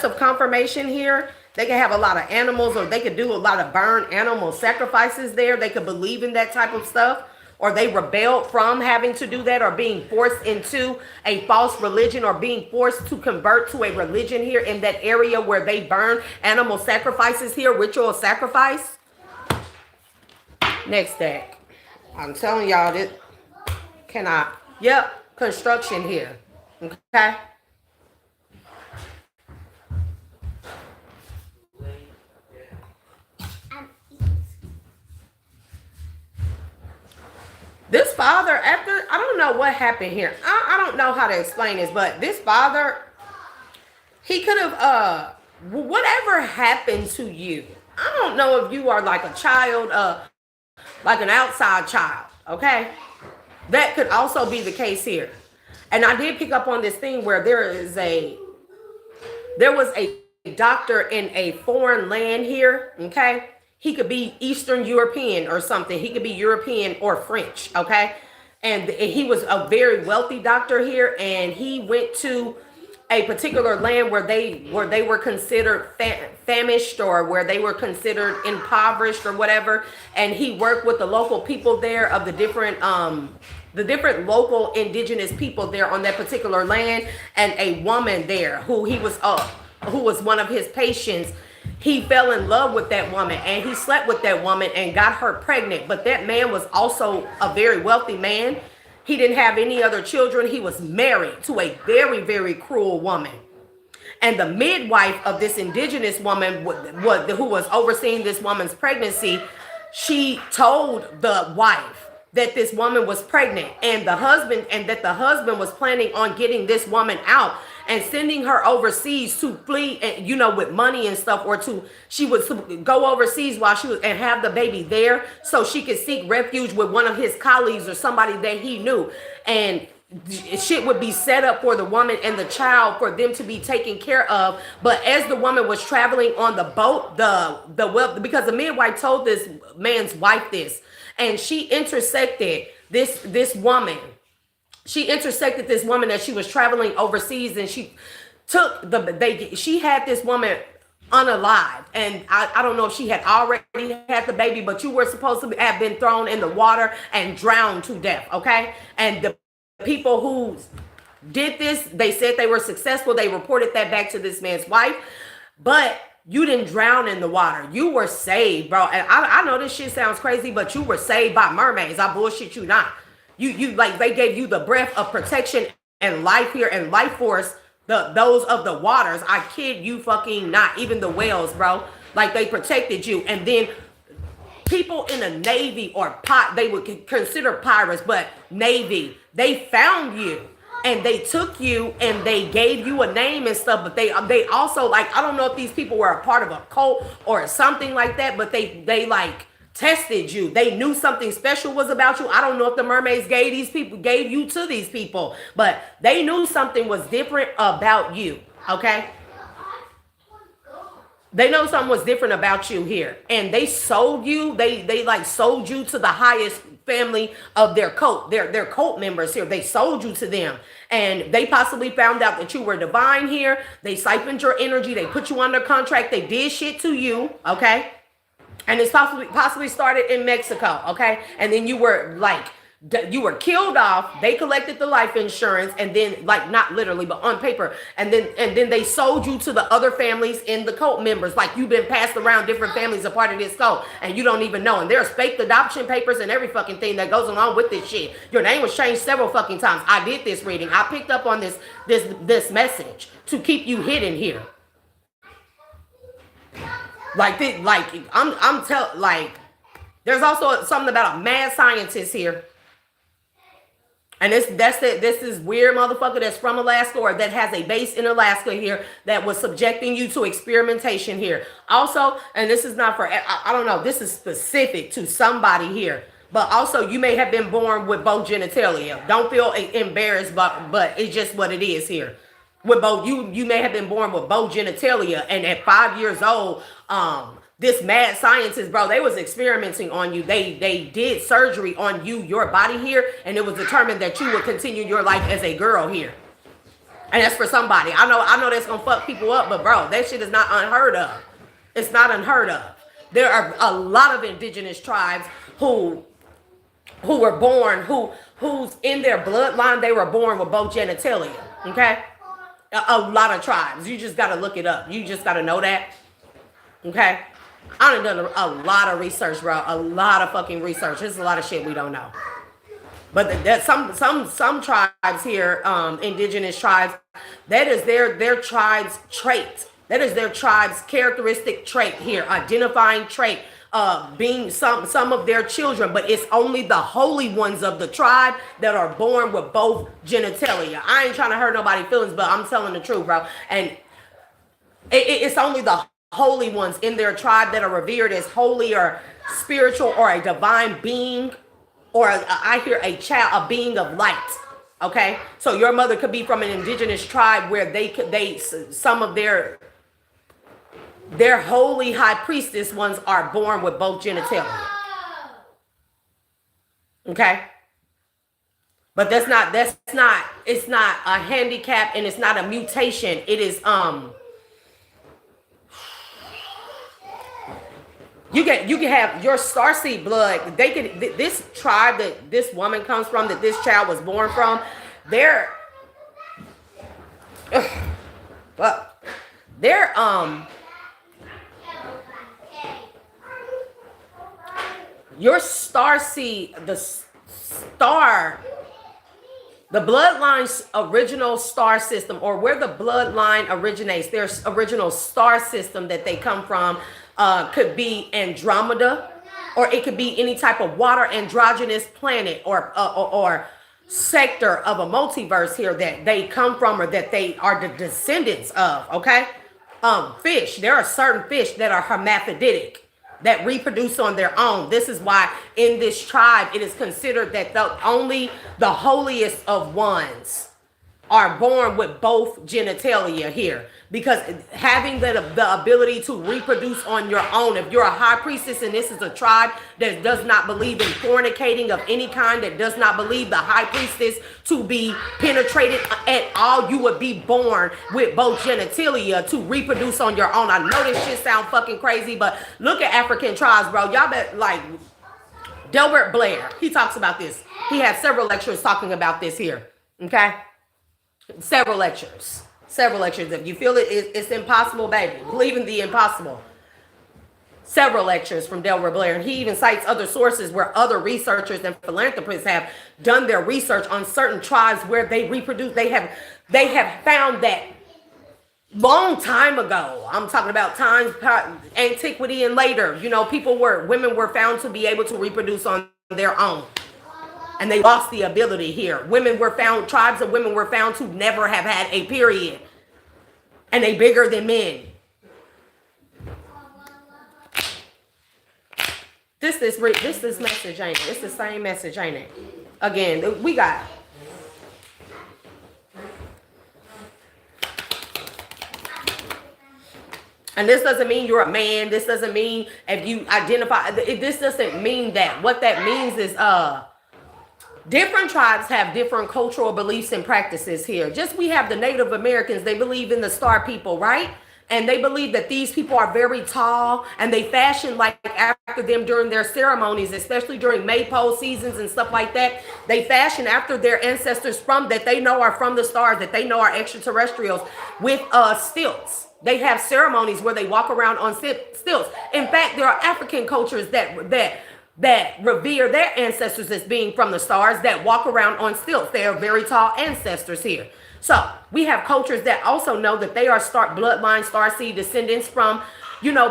a confirmation here. They can have a lot of animals, or they could do a lot of burn animal sacrifices there. They could believe in that type of stuff. Or they rebelled from having to do that, or being forced into a false religion, or being forced to convert to a religion here in that area where they burn animal sacrifices here, ritual sacrifice. Next deck. I'm telling y'all this cannot. Yep, construction here. Okay. This father, after, I don't know what happened here. I don't know how to explain this, but this father, he could have, whatever happened to you. I don't know if you are like a child, like an outside child, okay? That could also be the case here. And I did pick up on this thing where there was a doctor in a foreign land here, okay? He could be Eastern European or something. He could be European or French, okay? And he was a very wealthy doctor here, and he went to a particular land where they were considered famished, or where they were considered impoverished or whatever. And he worked with the local people there of the different local indigenous people there on that particular land. And a woman there who was one of his patients. He fell in love with that woman, and he slept with that woman and got her pregnant. But that man was also a very wealthy man. He didn't have any other children. He was married to a very, very cruel woman. And the midwife of this indigenous woman, who was overseeing this woman's pregnancy, she told the wife that this woman was pregnant, and that the husband was planning on getting this woman out and sending her overseas to flee, and with money and stuff, or she would go overseas while she was, and have the baby there so she could seek refuge with one of his colleagues or somebody that he knew. And shit would be set up for the woman and the child for them to be taken care of. But as the woman was traveling on the boat, because the midwife told this man's wife this, and she intersected this woman. She intersected this woman as she was traveling overseas, and she she had this woman unalive. And I don't know if she had already had the baby, but you were supposed to have been thrown in the water and drowned to death, okay? And the people who did this, they said they were successful. They reported that back to this man's wife. But You didn't drown in the water. You were saved, bro. And I know this shit sounds crazy, but you were saved by mermaids. I bullshit you not. You like they gave you the breath of protection and life here and life force, those of the waters. I kid you fucking not. Even the whales, bro. Like they protected you. And then people in the Navy or they would consider pirates, but Navy, they found you and they took you and they gave you a name and stuff. But they also, like, I don't know if these people were a part of a cult or something like that, but they like tested you. They knew something special was about you. I don't know if the mermaids gave you to these people, but they knew something was different about you. Okay. They know something was different about you here. And they sold you. They like sold you to the highest family of their cult. Their cult members here. They sold you to them. And they possibly found out that you were divine here. They siphoned your energy. They put you under contract. They did shit to you. Okay. And it's possibly started in Mexico. Okay. And then you were like, you were killed off. They collected the life insurance, and then, like, not literally but on paper, and then they sold you to the other families in the cult members. Like, you've been passed around different families a part of this cult and you don't even know. And there's fake adoption papers and every fucking thing that goes along with this shit. Your name was changed several fucking times. I did this reading. I picked up on this message to keep you hidden here. Like this, like there's also something about a mad scientist here. And this is weird motherfucker that's from Alaska or that has a base in Alaska here that was subjecting you to experimentation here. Also, and this is not for, I don't know, this is specific to somebody here. But also, you may have been born with both genitalia. Don't feel embarrassed, but it's just what it is here. With both, you may have been born with both genitalia, and at 5 years old, this mad scientist, bro, they was experimenting on you. They did surgery on you, your body here, and it was determined that you would continue your life as a girl here. And that's for somebody. I know that's gonna fuck people up, but bro, that shit is not unheard of. It's not unheard of. There are a lot of indigenous tribes who were born, who's in their bloodline, they were born with both genitalia. Okay? A lot of tribes. You just gotta look it up. You just gotta know that. Okay? I done a lot of research, bro. A lot of fucking research. There's a lot of shit we don't know. But that some tribes here, indigenous tribes, that is their tribe's trait. That is their tribe's characteristic trait here, identifying trait. Being some of their children, but it's only the holy ones of the tribe that are born with both genitalia. I ain't trying to hurt nobody's feelings, but I'm telling the truth, bro. And it's only the holy ones in their tribe that are revered as holy or spiritual or a divine being, or I hear a being of light. Okay, so your mother could be from an indigenous tribe where some of their holy high priestess ones are born with both genitalia. Okay, but it's not a handicap and it's not a mutation. It is you can have your starseed blood. This tribe that this woman comes from, that this child was born from, they're your starseed, the bloodline's original star system, or where the bloodline originates, their original star system that they come from, could be Andromeda, or it could be any type of water androgynous planet or sector of a multiverse here that they come from, or that they are the descendants of. Okay, fish. There are certain fish that are hermaphroditic, that reproduce on their own. This is why in this tribe it is considered that only the holiest of ones are born with both genitalia here, because having the ability to reproduce on your own, if you're a high priestess and this is a tribe that does not believe in fornicating of any kind, that does not believe the high priestess to be penetrated at all, you would be born with both genitalia to reproduce on your own. I know this shit sound fucking crazy, but look at African tribes, bro. Y'all bet, like, Delbert Blair, he talks about this. He has several lectures talking about this here. Okay, several lectures. Several lectures. If you feel it's impossible, baby, believe in the impossible. Several lectures from Delbert Blair, and he even cites other sources where other researchers and philanthropists have done their research on certain tribes where they reproduce. They have found that long time ago. I'm talking about times, antiquity, and later. Women were found to be able to reproduce on their own, and they lost the ability here. Tribes of women were found to never have had a period, and they bigger than men. This message, ain't it? It's the same message, ain't it? Again, we got. And this doesn't mean you're a man. This doesn't mean if you identify. This doesn't mean that. What that means is different tribes have different cultural beliefs and practices here. Just we have the Native Americans. They believe in the star people, right? And they believe that these people are very tall, and they fashion like after them during their ceremonies, especially during maypole seasons and stuff like that. They fashion after their ancestors that they know are from the stars, that they know are extraterrestrials, with stilts. They have ceremonies where they walk around on stilts. In fact, there are African cultures that revere their ancestors as being from the stars, that walk around on stilts. They are very tall ancestors here. So we have cultures that also know that they are bloodline starseed descendants from,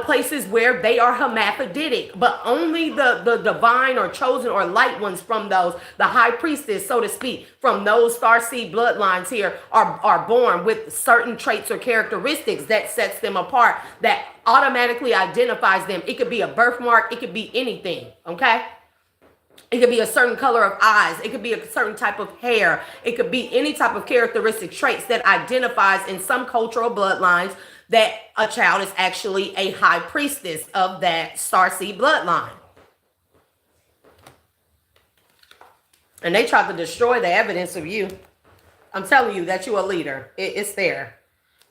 places where they are hermaphroditic, but only the divine or chosen or light ones from those, the high priestess, so to speak, from those starseed bloodlines here are born with certain traits or characteristics that sets them apart, that automatically identifies them. It could be a birthmark. It could be anything. Okay. It could be a certain color of eyes. It could be a certain type of hair. It could be any type of characteristic traits that identifies in some cultural bloodlines that a child is actually a high priestess of that starseed bloodline. And they try to destroy the evidence of you. I'm telling you that you're a leader. It's there.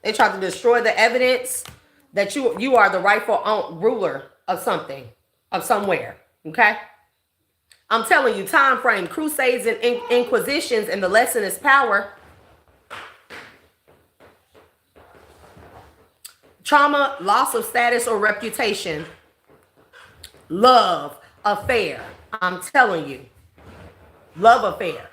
They try to destroy the evidence that you are the rightful ruler of something, of somewhere. Okay? I'm telling you, time frame, crusades and inquisitions, and the lesson is power. Trauma, loss of status or reputation, love affair. I'm telling you, love affair.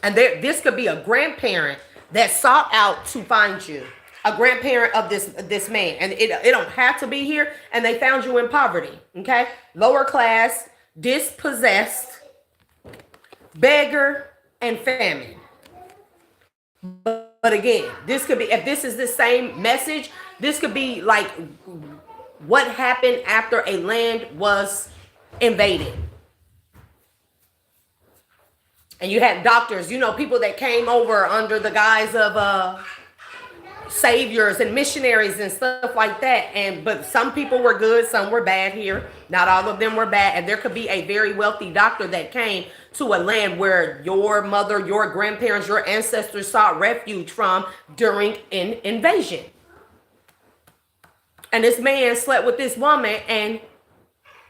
And this could be a grandparent that sought out to find you. A grandparent of this man, and it don't have to be here, and they found you in poverty. Okay, lower class, dispossessed, beggar, and famine. But again, this could be, if this is the same message, this could be like what happened after a land was invaded. And you had doctors, people that came over under the guise of saviors and missionaries and stuff like that, but some people were good, some were bad here. Not all of them were bad, and there could be a very wealthy doctor that came to a land where your mother, your grandparents, your ancestors sought refuge from during an invasion. And this man slept with this woman and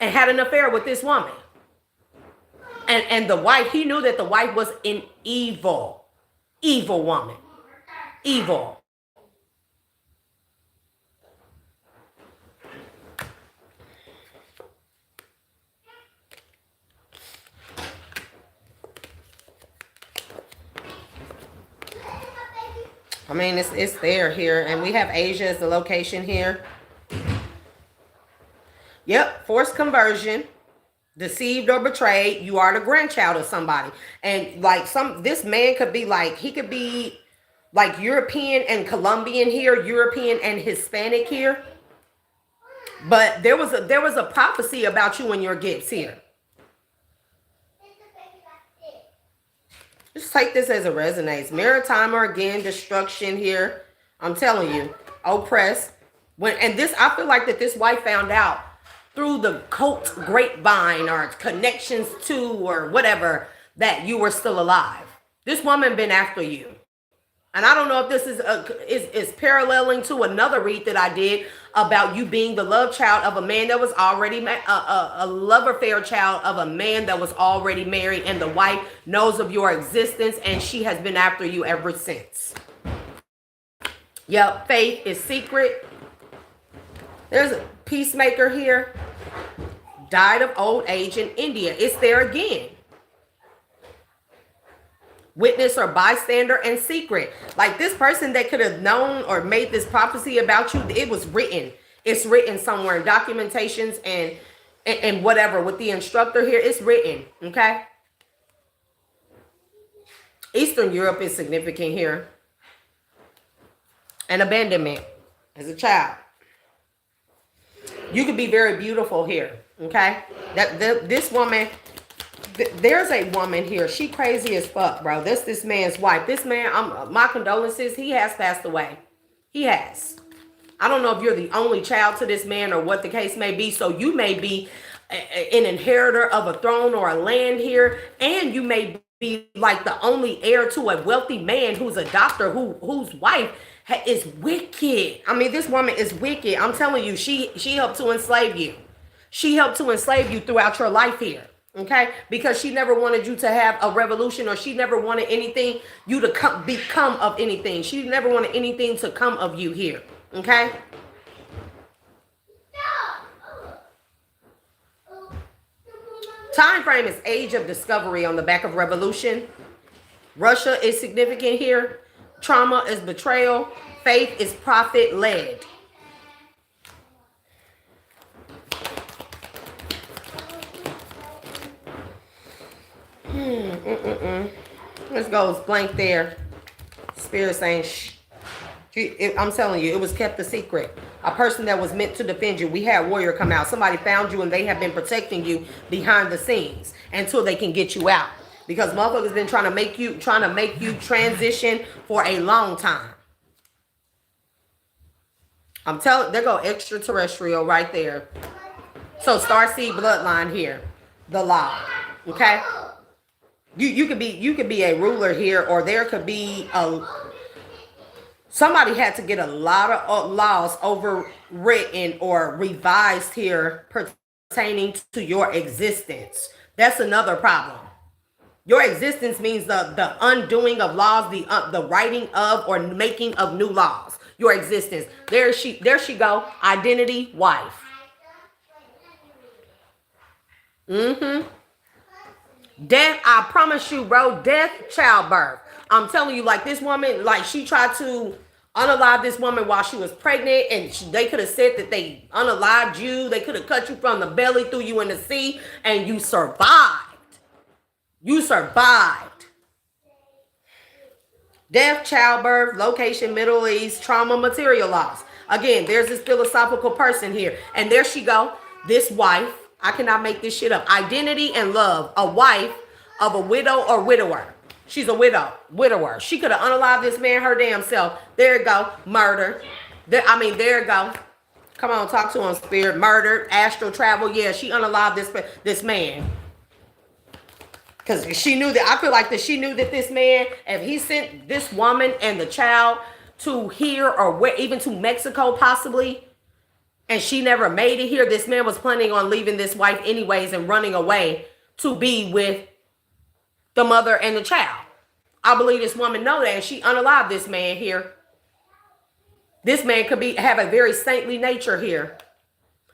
had an affair with this woman. And the wife, he knew that the wife was an evil woman. Evil. I mean, it's there here. And we have Asia as the location here. Yep, forced conversion, deceived or betrayed. You are the grandchild of somebody. And this man could be he could be like European and Colombian here, European and Hispanic here. But there was a prophecy about you and your gifts here. Just take this as it resonates. Maritimer again, destruction here. I'm telling you, oppressed. I feel like that this wife found out through the cult grapevine or connections to or whatever that you were still alive. This woman been after you. And I don't know if this is paralleling to another read that I did about you being the love child of a man that was already a love affair child of a man that was already married, and the wife knows of your existence and she has been after you ever since. Yep, faith is secret. There's a peacemaker here. Died of old age in India. It's there again. Witness or bystander and secret. Like this person that could have known or made this prophecy about you, it was written. It's written somewhere in documentations and whatever. With the instructor here, it's written. Okay. Eastern Europe is significant here. And abandonment as a child. You could be very beautiful here. Okay. This woman. There's a woman here. She crazy as fuck, bro. This man's wife. This man, my condolences. He has passed away. He has. I don't know if you're the only child to this man or what the case may be. So you may be an inheritor of a throne or a land here. And you may be like the only heir to a wealthy man who's a doctor whose wife is wicked. I mean, this woman is wicked. I'm telling you, she helped to enslave you. She helped to enslave you throughout your life here. Okay, because she never wanted you to have a revolution, or she never wanted anything you to become of anything. She never wanted anything to come of you here. Okay. Time frame is age of discovery on the back of revolution. Russia is significant here. Trauma is betrayal. Faith is prophet led. Let's go blank there. Spirit saying, shh. I'm telling you, it was kept a secret. A person that was meant to defend you. We had warrior come out. Somebody found you and they have been protecting you behind the scenes until they can get you out. Because motherfuckers been trying to make you transition for a long time. I'm telling, there go extraterrestrial right there. So starseed bloodline here. The law. Okay? You could be a ruler here, or there could be somebody had to get a lot of laws overwritten or revised here pertaining to your existence. That's another problem. Your existence means the undoing of laws, the writing of or making of new laws. Your existence. There she go. Identity, wife. Death, I promise you, bro. Death, childbirth. I'm telling you, like this woman, like she tried to unalive this woman while she was pregnant, and they could have said that they unalived you. They could have cut you from the belly, threw you in the sea, and you survived. You survived. Death, childbirth, location, Middle East, trauma, material loss. Again, there's this philosophical person here, and there she go. This wife. I cannot make this shit up. Identity and love. A wife of a widow or widower. She's a widower. She could have unalived this man her damn self. There you go. Murder. There you go. Come on, talk to him, spirit. Murder, astral travel. Yeah, she unalived this man. Because she knew that, I feel like that she knew that this man, if he sent this woman and the child to here or where, even to Mexico possibly, and she never made it here, this man was planning on leaving this wife anyways and running away to be with the mother and the child. I believe this woman know that, and she unalived this man here. This man could have a very saintly nature here.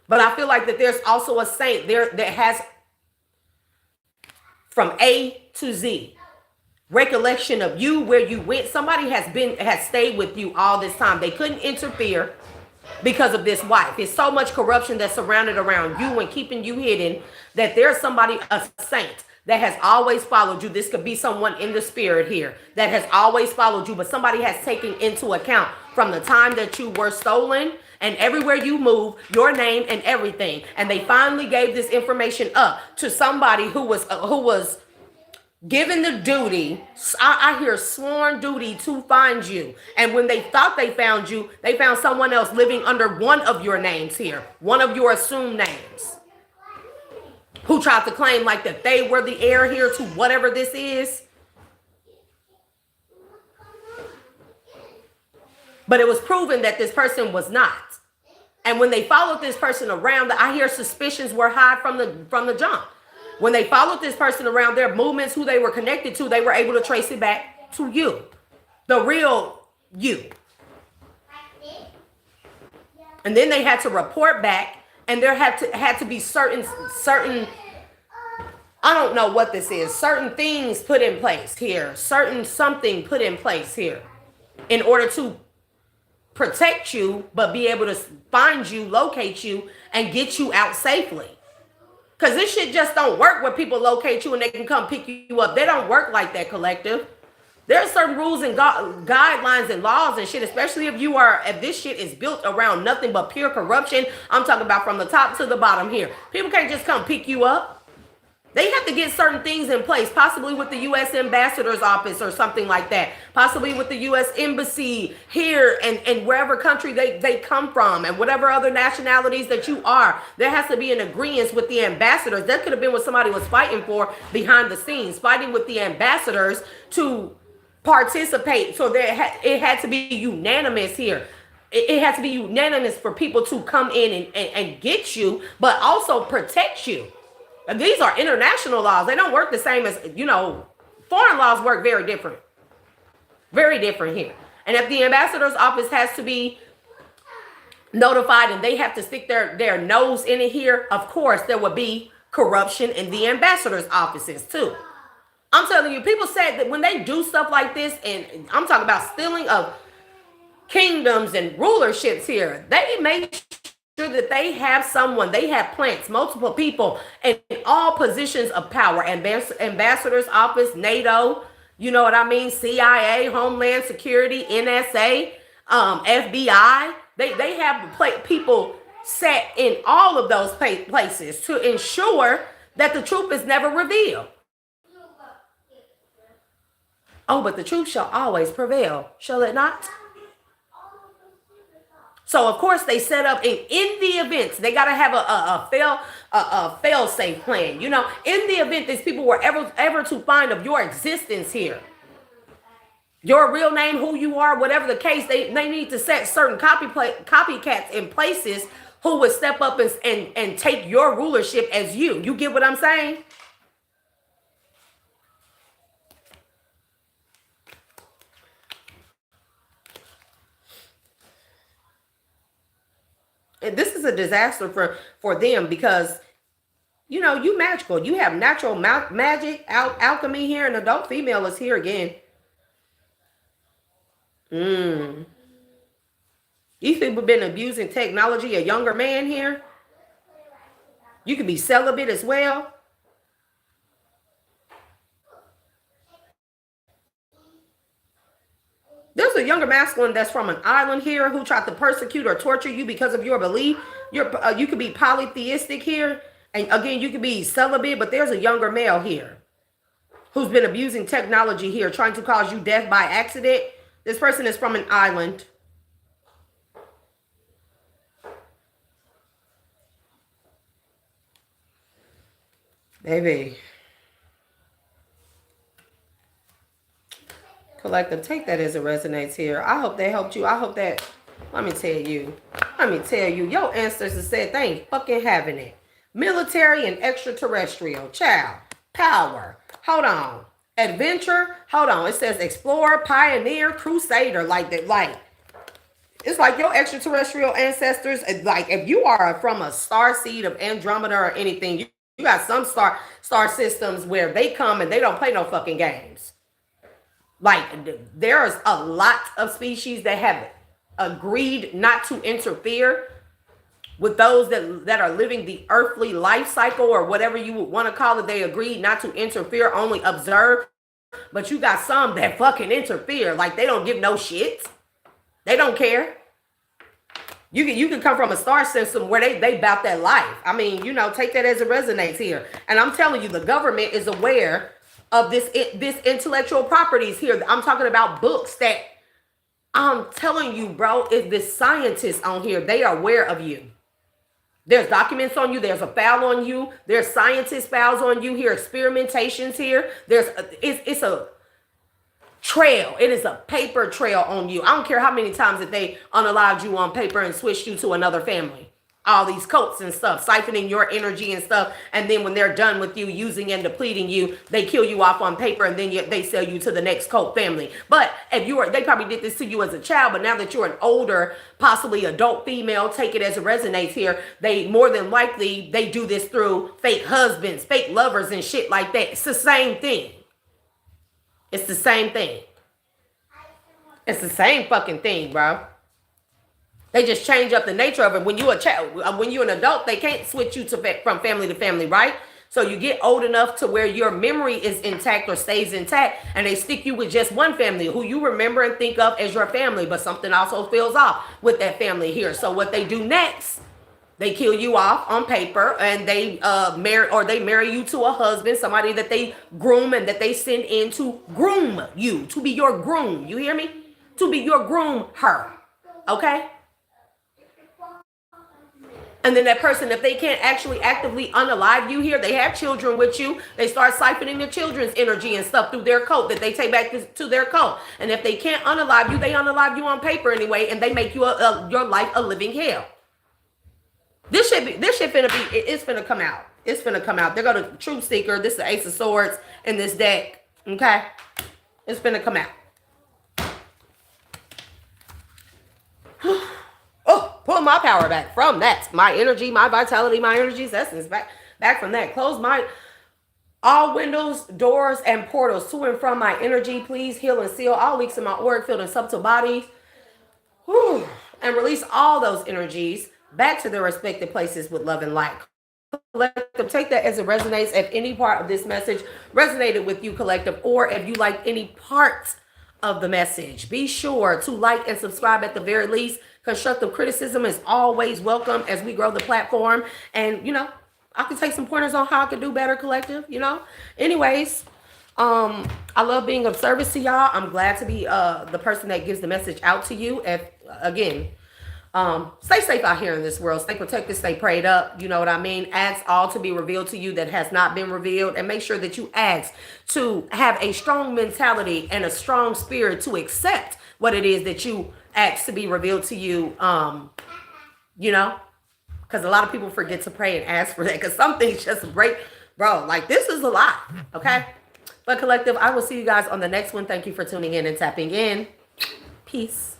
But I feel like that there's also a saint there that has from A to Z recollection of you, where you went. Somebody has stayed with you all this time. They couldn't interfere because of this wife. There's so much corruption that's surrounded around you and keeping you hidden that there's somebody, a saint, that has always followed you. This could be someone in the spirit here that has always followed you, but somebody has taken into account from the time that you were stolen and everywhere you move, your name and everything. And they finally gave this information up to somebody who was given the duty, I hear sworn duty, to find you. And when they thought they found you, they found someone else living under one of your names here, one of your assumed names, who tried to claim like that they were the heir here to whatever this is. But it was proven that this person was not. And when they followed this person around, I hear suspicions were high from the jump. When they followed this person around, their movements, who they were connected to, they were able to trace it back to you, the real you. And then they had to report back, and there had to be certain I don't know what this is, certain things put in place here, certain something put in place here in order to protect you, but be able to find you, locate you, and get you out safely. Because this shit just don't work where people locate you and they can come pick you up. They don't work like that, collective. There are certain rules and guidelines and laws and shit, especially if this shit is built around nothing but pure corruption. I'm talking about from the top to the bottom here. People can't just come pick you up. They have to get certain things in place, possibly with the U.S. Ambassador's office or something like that, possibly with the U.S. Embassy here and wherever country they come from and whatever other nationalities that you are. There has to be an agreement with the ambassadors. That could have been what somebody was fighting for behind the scenes, fighting with the ambassadors to participate. So it had to be unanimous here. It has to be unanimous for people to come in and get you, but also protect you. And these are international laws. They don't work the same as, foreign laws work very different. Very different here. And if the ambassador's office has to be notified and they have to stick their nose in it here, of course, there would be corruption in the ambassador's offices too. I'm telling you, people said that when they do stuff like this, and I'm talking about stealing of kingdoms and rulerships here, they make sure that they have plants, multiple people in all positions of power, ambassador's office, NATO, you know what I mean, CIA, Homeland Security, NSA, FBI. They have people set in all of those places to ensure that the truth is never revealed. Oh, but the truth shall always prevail, shall it not? So of course they set up in the events, they got to have a fail-safe plan. In the event these people were ever to find of your existence here, your real name, who you are, whatever the case, they need to set certain copycats in places who would step up and take your rulership as you. You get what I'm saying? And this is a disaster for them because, you magical. You have natural magic, alchemy here, and adult female is here again. These people have been abusing technology. A younger man here. You can be celibate as well. There's a younger masculine that's from an island here who tried to persecute or torture you because of your belief. You could be polytheistic here. And again, you could be celibate, but there's a younger male here who's been abusing technology here, trying to cause you death by accident. This person is from an island. Baby. Collective, take that as it resonates here. I hope that helped you. I hope that, let me tell you, your ancestors said they ain't fucking having it. Military and extraterrestrial, child, power, hold on, adventure, hold on. It says explorer, pioneer, crusader, like that, like, it's like your extraterrestrial ancestors, like if you are from a star seed of Andromeda or anything, you got some star systems where they come and they don't play no fucking games. Like, there's a lot of species that have agreed not to interfere with those that are living the earthly life cycle or whatever you would want to call it. They agreed not to interfere, only observe. But you got some that fucking interfere. Like, they don't give no shit. They don't care. You can come from a star system where they bout that life. I mean, take that as it resonates here. And I'm telling you, the government is aware of this intellectual properties here. I'm talking about books that I'm telling you, bro, if the scientists on here, they are aware of you. There's documents on you. There's a file on you. There's scientist files on you here. Experimentations here. It's a trail. It is a paper trail on you. I don't care how many times that they unalived you on paper and switched you to another family. All these cults and stuff, siphoning your energy and stuff. And then when they're done with you, using and depleting you, they kill you off on paper, and then they sell you to the next cult family. But if you were, they probably did this to you as a child, but now that you're an older, possibly adult female, take it as it resonates here, they more than likely, they do this through fake husbands, fake lovers and shit like that. It's the same thing. It's the same thing. It's the same fucking thing, bro. They just change up the nature of it. When you're a child, when you're an adult, they can't switch you from family to family, right? So you get old enough to where your memory is intact or stays intact, and they stick you with just one family who you remember and think of as your family, but something also feels off with that family here. So what they do next, they kill you off on paper, and they marry you to a husband, somebody that they groom and that they send in to groom you, to be your groom. You hear me? To be your groom, her. Okay? And then that person, if they can't actually actively unalive you here, they have children with you, they start siphoning the children's energy and stuff through their cult that they take back to their cult. And if they can't unalive you, they unalive you on paper anyway, and they make you your life a living hell. This shit finna be, it's finna come out. It's finna come out. They're gonna Truth Seeker. This is the Ace of Swords in this deck. Okay? It's finna come out. Oh, pull my power back from that. My energy, my vitality, my energy's essence back from that. Close all windows, doors, and portals to and from my energy. Please heal and seal all leaks in my auric field and subtle bodies. Whew. And release all those energies back to their respective places with love and light. Collective, take that as it resonates. If any part of this message resonated with you, collective, or if you like any part of the message, be sure to like and subscribe at the very least. Constructive criticism is always welcome as we grow the platform. And, I can take some pointers on how I could do better, collective, Anyways, I love being of service to y'all. I'm glad to be the person that gives the message out to you. Stay safe out here in this world. Stay protected, stay prayed up. You know what I mean? Ask all to be revealed to you that has not been revealed. And make sure that you ask to have a strong mentality and a strong spirit to accept what it is that you ask to be revealed to you. Because a lot of people forget to pray and ask for that. Because some things just break. Bro, like this is a lot. Okay? But collective, I will see you guys on the next one. Thank you for tuning in and tapping in. Peace.